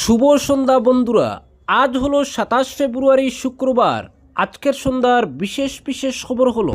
শুভ সন্ধ্যা বন্ধুরা। আজ হলো 27 ফেব্রুয়ারি শুক্রবার। আজকের সন্ধ্যার বিশেষ বিশেষ খবর হলো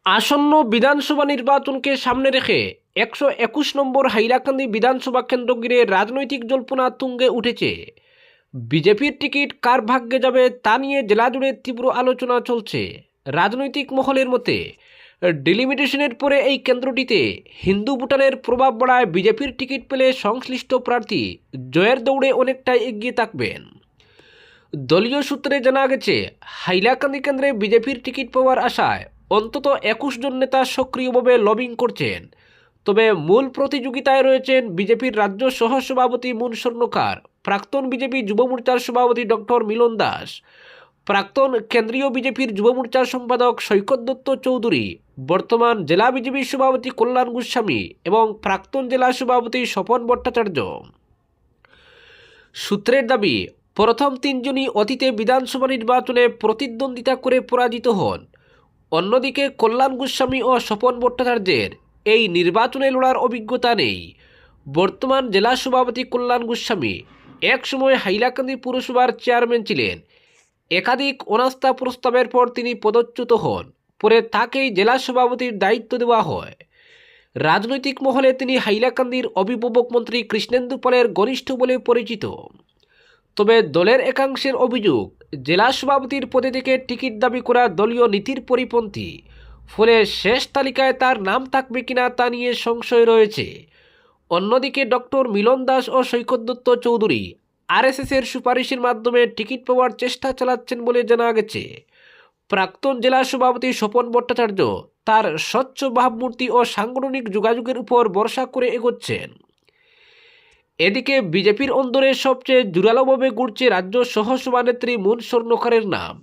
আসন্ন বিধানসভা নির্বাচনকে সামনে রেখে 121 নম্বর হাইলাকান্দি বিধানসভা কেন্দ্র ঘিরে রাজনৈতিক জল্পনা তুঙ্গে উঠেছে। বিজেপির টিকিট কার ভাগ্যে যাবে তা নিয়ে জেলা জুড়ে তীব্র আলোচনা চলছে। রাজনৈতিক মহলের মতে ডিলিমিটেশনের পরে এই কেন্দ্রটিতে হিন্দু ভোটারের প্রভাব বাড়ায় বিজেপির টিকিট পেলে সংশ্লিষ্ট প্রার্থী জয়ের দৌড়ে অনেকটাই এগিয়ে থাকবেন। দলীয় সূত্রে জানা গেছে, হাইলাকান্দি কেন্দ্রে বিজেপির টিকিট পাওয়ার আশায় অন্তত 21 জন নেতা সক্রিয়ভাবে লবিং করছেন। তবে মূল প্রতিযোগিতায় রয়েছেন বিজেপির রাজ্য সহসভাপতি মুন স্বর্ণকার, প্রাক্তন বিজেপি যুব মোর্চার সভাপতি ডক্টর মিলন দাস, প্রাক্তন কেন্দ্রীয় বিজেপির যুব মোর্চার সম্পাদক সৈকত দত্ত চৌধুরী, বর্তমান জেলা বিজেপির সভাপতি কল্যাণ গোস্বামী এবং প্রাক্তন জেলা সভাপতি স্বপন ভট্টাচার্য। সূত্রের দাবি, প্রথম তিনজনই অতীতে বিধানসভা নির্বাচনে প্রতিদ্বন্দ্বিতা করে পরাজিত হন। অন্যদিকে কল্যাণ গোস্বামী ও স্বপন ভট্টাচার্যের এই নির্বাচনে লড়ার অভিজ্ঞতা নেই। বর্তমান জেলা সভাপতি কল্যাণ গোস্বামী একসময় হাইলাকান্দি পুরসভার চেয়ারম্যান ছিলেন। একাধিক অনাস্থা প্রস্তাবের পর তিনি পদচ্যুত হন। পরে তাকেই জেলা সভাপতির দায়িত্ব দেওয়া হয়। রাজনৈতিক মহলে তিনি হাইলাকান্দির অভিভাবক মন্ত্রী কৃষ্ণেন্দু পালের ঘনিষ্ঠ বলে পরিচিত। তবে দলের একাংশের অভিযোগ, জেলা সভাপতির পদে থেকে টিকিট দাবি করা দলীয় নীতির পরিপন্থী। ফলে শেষ তালিকায় তার নাম থাকবে কিনা তা নিয়ে সংশয় রয়েছে। অন্যদিকে ডক্টর মিলন দাস ও সৈকত দত্ত চৌধুরী আরএসএসের সুপারিশের মাধ্যমে টিকিট পাওয়ার চেষ্টা চালাচ্ছেন বলে জানা গেছে। প্রাক্তন জেলা সভাপতি স্বপন ভট্টাচার্য তার স্বচ্ছ ভাবমূর্তি ও সাংগঠনিক যোগাযোগের উপর ভরসা করে এগোচ্ছেন। এদিকে বিজেপির অন্দরে সবচেয়ে জোরালোভাবে ঘুরছে রাজ্য সহসভানেত্রী মুন স্বর্ণকারের নাম।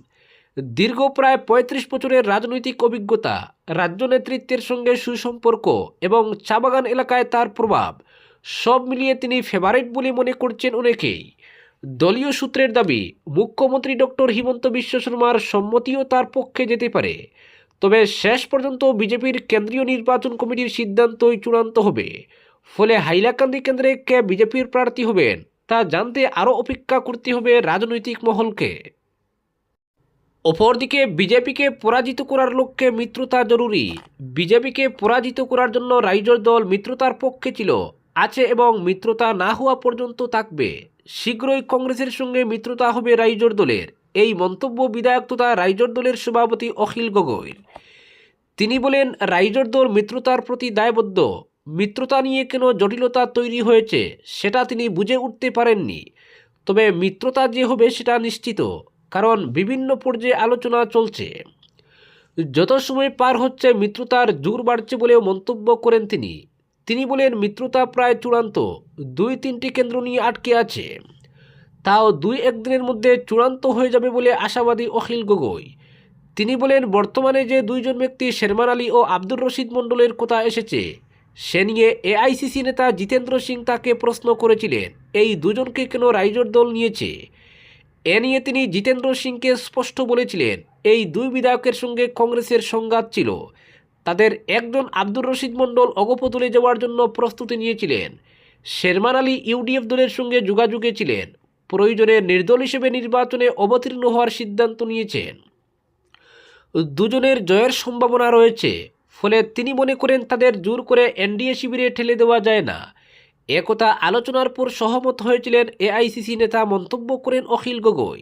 দীর্ঘ প্রায় 35 বছরের রাজনৈতিক অভিজ্ঞতা, রাজ্য নেতৃত্বের সঙ্গে সুসম্পর্ক এবং চা বাগান এলাকায় তার প্রভাব, সব মিলিয়ে তিনি ফেভারিট বলে মনে করছেন অনেকেই। দলীয় সূত্রের দাবি, মুখ্যমন্ত্রী ডক্টর হিমন্ত বিশ্ব শর্মার সম্মতিও তার পক্ষে যেতে পারে। তবে শেষ পর্যন্ত বিজেপির কেন্দ্রীয় নির্বাচন কমিটির সিদ্ধান্তই চূড়ান্ত হবে। ফলে হাইলাকান্দি কেন্দ্রে কে বিজেপির প্রার্থী হবেন তা জানতে আরও অপেক্ষা করতে হবে রাজনৈতিক মহলকে। অপরদিকে বিজেপিকে পরাজিত করার লক্ষ্যে মিত্রতা জরুরি। বিজেপিকে পরাজিত করার জন্য রাইজর দল মিত্রতার পক্ষে ছিল, আছে এবং মিত্রতা না হওয়া পর্যন্ত থাকবে। শীঘ্রই কংগ্রেসের সঙ্গে মিত্রতা হবে রাইজর দলের, এই মন্তব্য বিধায়ক তথা রাইজর দলের সভাপতি অখিল গগৈর। তিনি বলেন, রাইজর দল মিত্রতার প্রতি দায়বদ্ধ। মিত্রতা নিয়ে কেন জটিলতা তৈরি হয়েছে সেটা তিনি বুঝে উঠতে পারেননি। তবে মিত্রতা যে হবে সেটা নিশ্চিত, কারণ বিভিন্ন পর্যায়ে আলোচনা চলছে। যত সময় পার হচ্ছে মিত্রতার জোর বাড়ছে বলেও মন্তব্য করেন তিনি। তিনি বলেন, মিত্রতা প্রায় চূড়ান্ত, 2-3টি কেন্দ্র নিয়ে আটকে আছে। তাও 2-1 দিনের মধ্যে চূড়ান্ত হয়ে যাবে বলে আশাবাদী অখিল গগৈ। তিনি বলেন, বর্তমানে যে দুইজন ব্যক্তি শেরমান আলী ও আব্দুর রশিদ মণ্ডলের কথা এসেছে সে নিয়ে এআইসিসি নেতা জিতেন্দ্র সিং তাকে প্রশ্ন করেছিলেন এই দুজনকে কেন রাইজর দল নিয়েছে। এ নিয়ে তিনি জিতেন্দ্র সিংকে স্পষ্ট বলেছিলেন, এই দুই বিধায়কের সঙ্গে কংগ্রেসের সংঘাত ছিল। তাদের একজন আব্দুর রশিদ মণ্ডল অগপ দলে যাওয়ার জন্য প্রস্তুতি নিয়েছিলেন। শেরমান আলী ইউডিএফ দলের সঙ্গে যোগাযোগে ছিলেন। প্রয়োজনে নির্দল হিসেবে নির্বাচনে অবতীর্ণ হওয়ার সিদ্ধান্ত নিয়েছেন। দুজনের জয়ের সম্ভাবনা রয়েছে। ফলে তিনি মনে করেন তাদের জোর করে এনডিএ শিবিরে ঠেলে দেওয়া যায় না। একথা আলোচনার পর সহমত হয়েছিলেন এআইসিসি নেতা মন্তব্য করেন অখিল গগৈ।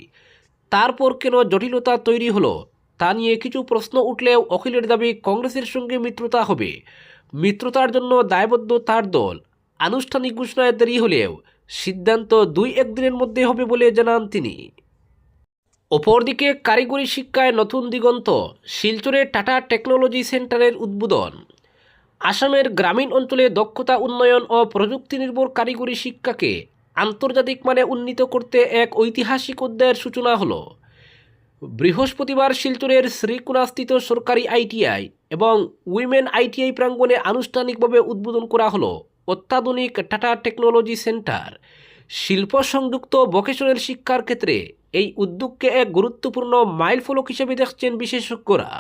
তারপর কেন জটিলতা তৈরি হলো তা নিয়ে কিছু প্রশ্ন উঠলেও অখিলের দাবি, কংগ্রেসের সঙ্গে মিত্রতা হবে। মিত্রতার জন্য দায়বদ্ধ তার দল। আনুষ্ঠানিক ঘোষণায় দেরি হলেও সিদ্ধান্ত 2-1 দিনের মধ্যে হবে বলে জানান তিনি। অপরদিকে কারিগরি শিক্ষায় নতুন দিগন্ত, শিলচরে টাটা টেকনোলজি সেন্টারের উদ্বোধন। আসামের গ্রামীণ অঞ্চলে দক্ষতা উন্নয়ন ও প্রযুক্তি নির্ভর কারিগরি শিক্ষাকে আন্তর্জাতিক মানে উন্নীত করতে এক ঐতিহাসিক অধ্যায়ের সূচনা হলো। বৃহস্পতিবার শিলচরের শ্রীকুনাস্থিত সরকারি আইটিআই এবং উইমেন আইটিআই প্রাঙ্গণে আনুষ্ঠানিকভাবে উদ্বোধন করা হলো অত্যাধুনিক টাটা টেকনোলজি সেন্টার। শিল্প সংযুক্ত ভোকেশনাল শিক্ষার ক্ষেত্রে এই উদ্যোগকে এক গুরুত্বপূর্ণ মাইলফলক হিসেবে দেখছেন বিশেষজ্ঞরা।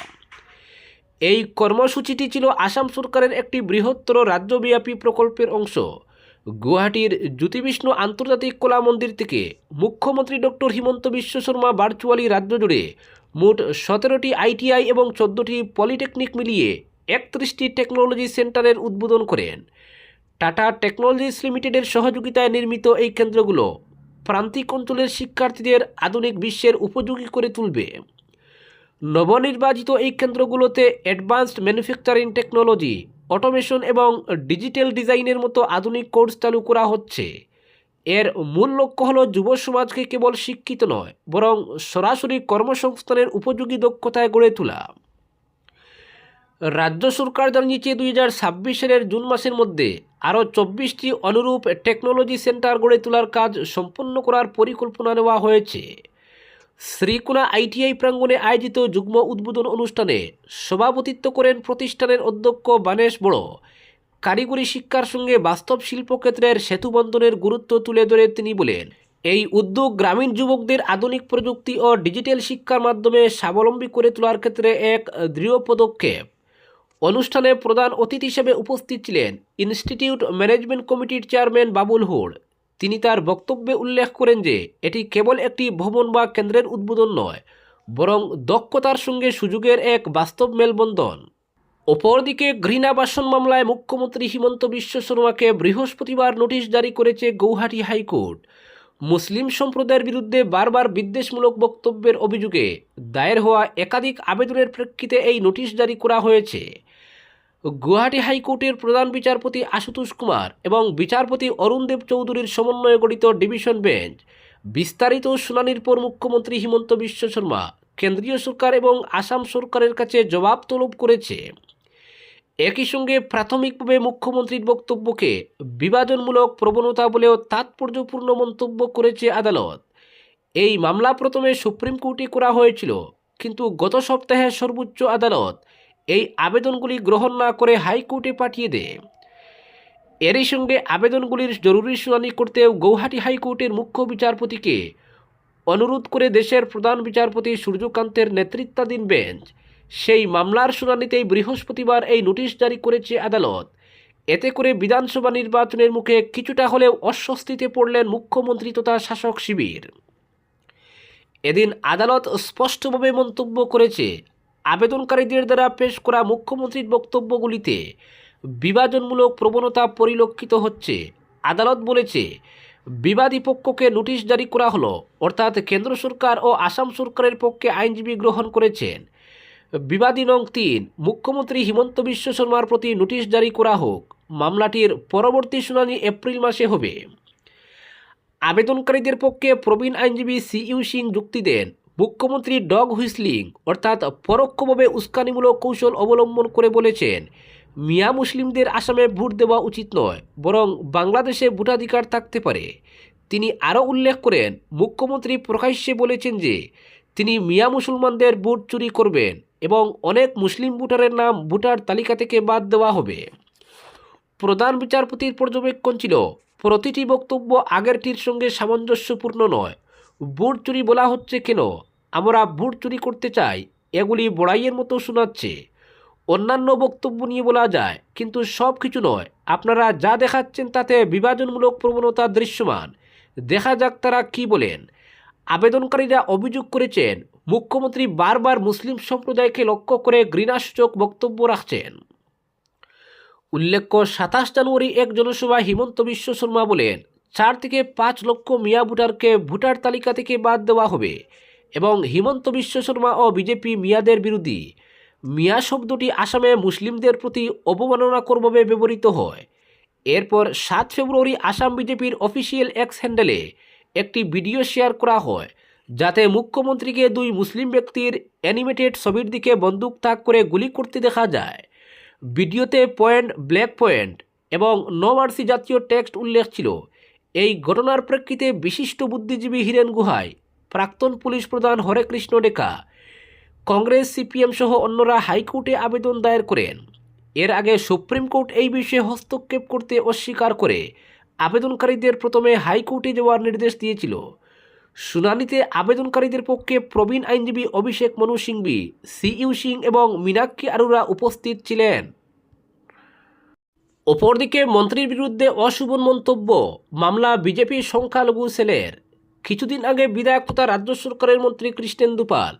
এই কর্মসূচিটি ছিল আসাম সরকারের একটি বৃহত্তর রাজ্যব্যাপী প্রকল্পের অংশ। গুয়াহাটির জ্যোতিবিষ্ণু আন্তর্জাতিক কলা মন্দির থেকে মুখ্যমন্ত্রী ডক্টর হিমন্ত বিশ্ব শর্মা ভার্চুয়ালি রাজ্য জুড়ে মোট 17টি আইটিআই এবং 14টি পলিটেকনিক মিলিয়ে 31টি টেকনোলজি সেন্টারের উদ্বোধন করেন। টাটা টেকনোলজিস লিমিটেডের সহযোগিতায় নির্মিত এই কেন্দ্রগুলো প্রান্তিক অঞ্চলের শিক্ষার্থীদের আধুনিক বিশ্বের উপযোগী করে তুলবে। নবনির্বাচিত এই কেন্দ্রগুলোতে অ্যাডভান্সড ম্যানুফ্যাকচারিং টেকনোলজি, অটোমেশন এবং ডিজিটাল ডিজাইনের মতো আধুনিক কোর্স চালু করা হচ্ছে। এর মূল লক্ষ্য হলো যুব সমাজকে কেবল শিক্ষিত নয়, বরং সরাসরি কর্মসংস্থানের উপযোগী দক্ষতায় গড়ে তোলা। রাজ্য সরকার জানিয়েছে 2026 সালের জুন মাসের মধ্যে আরও 24টি অনুরূপ টেকনোলজি সেন্টার গড়ে তোলার কাজ সম্পন্ন করার পরিকল্পনা নেওয়া হয়েছে। শ্রীকোনা আইটিআই প্রাঙ্গণে আয়োজিত যুগ্ম উদ্বোধন অনুষ্ঠানে সভাপতিত্ব করেন প্রতিষ্ঠানের অধ্যক্ষ বানেশ বড়। কারিগরি শিক্ষার সঙ্গে বাস্তব শিল্পক্ষেত্রের সেতুবন্ধনের গুরুত্ব তুলে ধরে তিনি বলেন, এই উদ্যোগ গ্রামীণ যুবকদের আধুনিক প্রযুক্তি ও ডিজিটাল শিক্ষার মাধ্যমে স্বাবলম্বী করে তোলার ক্ষেত্রে এক দৃঢ় পদক্ষেপ। অনুষ্ঠানে প্রধান অতিথি হিসেবে উপস্থিত ছিলেন ইনস্টিটিউট ম্যানেজমেন্ট কমিটির চেয়ারম্যান বাবুল হুড। তিনি তার বক্তব্যে উল্লেখ করেন যে এটি কেবল একটি ভবন বা কেন্দ্রের উদ্বোধন নয়, বরং দক্ষতার সঙ্গে সুযোগের এক বাস্তব মেলবন্ধন। অপরদিকে ঘৃণাবাসন মামলায় মুখ্যমন্ত্রী হিমন্ত বিশ্ব শর্মাকে বৃহস্পতিবার নোটিশ জারি করেছে গৌহাটি হাইকোর্ট। মুসলিম সম্প্রদায়ের বিরুদ্ধে বারবার বিদ্বেষমূলক বক্তব্যের অভিযোগে দায়ের হওয়া একাধিক আবেদনের প্রেক্ষিতে এই নোটিশ জারি করা হয়েছে। গুয়াহাটি হাইকোর্টের প্রধান বিচারপতি আশুতোষ কুমার এবং বিচারপতি অরুণ দেব চৌধুরীর সমন্বয়ে গঠিত ডিভিশন বেঞ্চ বিস্তারিত শুনানির পর মুখ্যমন্ত্রী হিমন্ত বিশ্ব শর্মা, কেন্দ্রীয় সরকার এবং আসাম সরকারের কাছে জবাব তলব করেছে। একই সঙ্গে প্রাথমিকভাবে মুখ্যমন্ত্রীর বক্তব্যকে বিভাজনমূলক প্রবণতা বলেও তাৎপর্যপূর্ণ মন্তব্য করেছে আদালত। এই মামলা প্রথমে সুপ্রিম কোর্টে করা হয়েছিল, কিন্তু গত সপ্তাহে সর্বোচ্চ আদালত এই আবেদনগুলি গ্রহণ না করে হাইকোর্টে পাঠিয়ে দেয়। এরই সঙ্গে আবেদনগুলির জরুরি শুনানি করতেও গৌহাটি হাইকোর্টের মুখ্য বিচারপতিকে অনুরোধ করে দেশের প্রধান বিচারপতি সূর্যকান্তের নেতৃত্বাধীন বেঞ্চ সেই মামলার শুনানিতেই বৃহস্পতিবার এই নোটিশ জারি করেছে আদালত। এতে করে বিধানসভা নির্বাচনের মুখে কিছুটা হলেও অস্বস্তিতে পড়লেন মুখ্যমন্ত্রী তথা শাসক শিবির। এদিন আদালত স্পষ্টভাবে মন্তব্য করেছে, আবেদনকারীদের দ্বারা পেশ করা মুখ্যমন্ত্রীর বক্তব্যগুলিতে বিভাজনমূলক প্রবণতা পরিলক্ষিত হচ্ছে। আদালত বলেছে, বিবাদী পক্ষকে নোটিশ জারি করা হলো, অর্থাৎ কেন্দ্র সরকার ও আসাম সরকারের পক্ষে আইনজীবী গ্রহণ করেছেন। বিবাদী নং 3 মুখ্যমন্ত্রী হিমন্ত বিশ্ব শর্মার প্রতি নোটিশ জারি করা হোক। মামলাটির পরবর্তী শুনানি এপ্রিল মাসে হবে। আবেদনকারীদের পক্ষে প্রবীণ আইনজীবী সিইউ সিং যুক্তি দেন, মুখ্যমন্ত্রী ডগ হুইসলিং অর্থাৎ পরোক্ষভাবে উস্কানিমূলক কৌশল অবলম্বন করে বলেছেন, মিয়া মুসলিমদের আসামে ভোট দেওয়া উচিত নয়, বরং বাংলাদেশে ভোটাধিকার থাকতে পারে। তিনি আরও উল্লেখ করেন, মুখ্যমন্ত্রী প্রকাশ্যে বলেছেন যে তিনি মিয়া মুসলমানদের ভোট চুরি করবেন এবং অনেক মুসলিম ভোটারের নাম ভোটার তালিকা থেকে বাদ দেওয়া হবে। প্রধান বিচারপতির পর্যবেক্ষণ ছিল, প্রতিটি বক্তব্য আগেরটির সঙ্গে সামঞ্জস্যপূর্ণ নয়। ভোট চুরি বলা হচ্ছে কেন? আমরা ভোট চুরি করতে চাই, এগুলি বড়াইয়ের মতো শোনাচ্ছে। অন্যান্য বক্তব্য নিয়ে বলা যায়, কিন্তু সব কিছু নয়। আপনারা যা দেখাচ্ছেন তাতে বিভাজনমূলক প্রবণতা দৃশ্যমান। দেখা যাক তারা কি বলেন। আবেদনকারীরা অভিযোগ করেছেন, মুখ্যমন্ত্রী বারবার মুসলিম সম্প্রদায়কে লক্ষ্য করে ঘৃণাসূচক বক্তব্য রাখছেন। উল্লেখ্য, 27 জানুয়ারি এক জনসভায় হিমন্ত বিশ্ব শর্মা বলেন, 4 থেকে 5 লক্ষ মিয়া ভোটারকে ভোটার তালিকা থেকে বাদ দেওয়া হবে এবং হিমন্ত বিশ্ব শর্মা ও বিজেপি মিয়াদের বিরোধী। মিয়া শব্দটি আসামে মুসলিমদের প্রতি অবমাননাকরভাবে ব্যবহৃত হয়। এরপর 7 ফেব্রুয়ারি আসাম বিজেপির অফিসিয়াল এক্স হ্যান্ডেলে একটি ভিডিও শেয়ার করা হয়, যাতে মুখ্যমন্ত্রীকে 2 মুসলিম ব্যক্তির অ্যানিমেটেড ছবির দিকে বন্দুক তাক করে গুলি করতে দেখা যায়। ভিডিওতে পয়েন্ট ব্ল্যাক পয়েন্ট এবং নো মার্সি জাতীয় টেক্সট উল্লেখ ছিল। এই ঘটনার প্রেক্ষিতে বিশিষ্ট বুদ্ধিজীবী হিরেন গুহাই, প্রাক্তন পুলিশ প্রধান হরেকৃষ্ণ ডেকা, কংগ্রেস, সিপিএম সহ অন্যরা হাইকোর্টে আবেদন দায়ের করেন। এর আগে সুপ্রিম কোর্ট এই বিষয়ে হস্তক্ষেপ করতে অস্বীকার করে আবেদনকারীদের প্রথমে হাইকোর্টে যাওয়ার নির্দেশ দিয়েছিল। শুনানিতে আবেদনকারীদের পক্ষে প্রবীণ আইনজীবী অভিষেক মনু সিংভি, সিইউ সিং এবং মীনাক্ষী আরোরা উপস্থিত ছিলেন। অপরদিকে মন্ত্রীর বিরুদ্ধে অশোভন মন্তব্য মামলা বিজেপির সংখ্যালঘু সেলের। কিছুদিন আগে বিধায়ক তথা রাজ্য সরকারের মন্ত্রী কৃষ্ণেন্দু পাল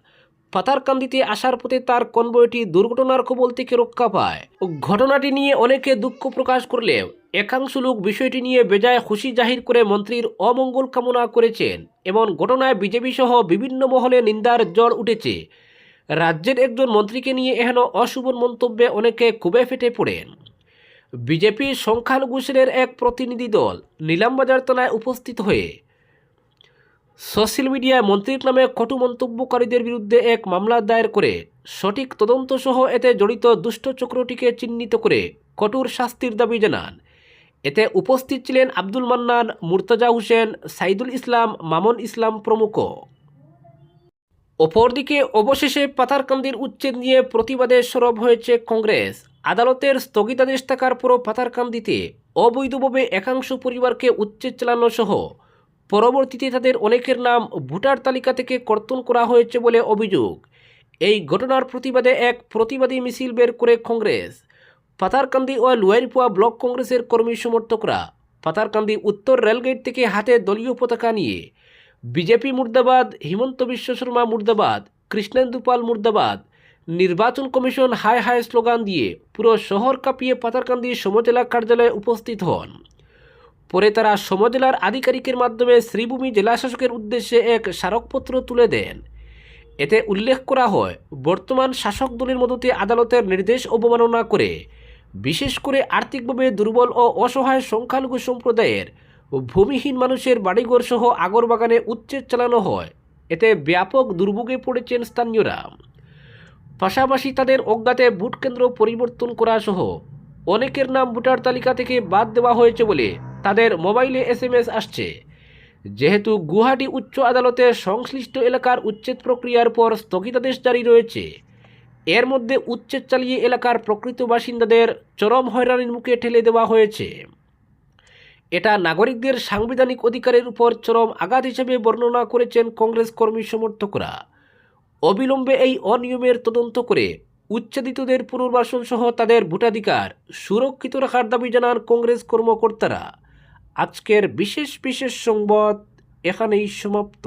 পাতারকান্দিতে আসার পথে তার কনভয়টি দুর্ঘটনার কবল থেকে রক্ষা পায়। ঘটনাটি নিয়ে অনেকে দুঃখ প্রকাশ করলেও একাংশ লোক বিষয়টি নিয়ে বেজায় খুশি জাহির করে মন্ত্রীর অমঙ্গল কামনা করেছেন। এবং ঘটনায় বিজেপি সহ বিভিন্ন মহলে নিন্দার জ্বর উঠেছে। রাজ্যের একজন মন্ত্রীকে নিয়ে এহেন অশোভন মন্তব্যে অনেকে ক্ষোভে ফেটে পড়েন। বিজেপির সংখ্যালঘু সেলের এক প্রতিনিধি দল নিলামবাজার থানায় উপস্থিত হয়ে সোশ্যাল মিডিয়ায় মন্ত্রীর নামে কটু মন্তব্যকারীদের বিরুদ্ধে এক মামলা দায়ের করে সঠিক তদন্ত সহ এতে জড়িত দুষ্ট চক্রটিকে চিহ্নিত করে কঠোর শাস্তির দাবি জানান। এতে উপস্থিত ছিলেন আব্দুল মান্নান, মুর্তজা হোসেন, সাইদুল ইসলাম, মামুন ইসলাম প্রমুখ। অপরদিকে অবশেষে পাতারকান্দির উচ্ছেদ নিয়ে প্রতিবাদে সরব হয়েছে কংগ্রেস। আদালতের স্থগিতাদেশ থাকার পরও পাতারকান্দিতে অবৈধভাবে একাংশ পরিবারকে উচ্ছেদ চালানো সহ পরবর্তীতে তাদের অনেকের নাম ভোটার তালিকা থেকে কর্তন করা হয়েছে বলে অভিযোগ। এই ঘটনার প্রতিবাদে এক প্রতিবাদী মিছিল বের করে কংগ্রেস। পাতারকান্দি ও লুয়াইরপুয়া ব্লক কংগ্রেসের কর্মী সমর্থকরা পাতারকান্দি উত্তর রেলগেট থেকে হাতে দলীয় পতাকা নিয়ে বিজেপি মুর্দাবাদ, হিমন্ত বিশ্ব শর্মা মুর্দাবাদ, কৃষ্ণেন্দু পাল মুর্দাবাদ, নির্বাচন কমিশন হায় হায় স্লোগান দিয়ে পুরো শহর কাঁপিয়ে পাতারকান্দি সমজেলা কার্যালয়ে উপস্থিত হন। পরে তারা সমজেলার আধিকারিকের মাধ্যমে শ্রীভূমি জেলাশাসকের উদ্দেশ্যে এক স্মারকপত্র তুলে দেন। এতে উল্লেখ করা হয়, বর্তমান শাসক দলের মদতে আদালতের নির্দেশ অবমাননা করে বিশেষ করে আর্থিকভাবে দুর্বল ও অসহায় সংখ্যালঘু সম্প্রদায়ের ভূমিহীন মানুষের বাড়িঘর সহ আগরবাগানে উচ্ছেদ চালানো হয়। এতে ব্যাপক দুর্ভোগে পড়েছেন স্থানীয়রা। পাশাপাশি তাদের অজ্ঞাতে ভোট কেন্দ্র পরিবর্তন করা সহ অনেকের নাম ভোটার তালিকা থেকে বাদ দেওয়া হয়েছে বলে তাদের মোবাইলে SMS আসছে। যেহেতু গুয়াহাটি উচ্চ আদালতে সংশ্লিষ্ট এলাকার উচ্ছেদ প্রক্রিয়ার পর স্থগিতাদেশ জারি রয়েছে, এর মধ্যে উচ্ছেদ চালিয়ে এলাকার প্রকৃত বাসিন্দাদের চরম হয়রানির মুখে ঠেলে দেওয়া হয়েছে। এটা নাগরিকদের সাংবিধানিক অধিকারের উপর চরম আঘাত হিসেবে বর্ণনা করেছেন কংগ্রেস কর্মী সমর্থকরা। অবিলম্বে এই অনিয়মের তদন্ত করে উচ্ছেদিতদের পুনর্বাসন সহ তাদের ভোটাধিকার সুরক্ষিত রাখার দাবি জানান কংগ্রেস কর্মকর্তারা। আজকের বিশেষ সংবাদ এখানেই সমাপ্ত।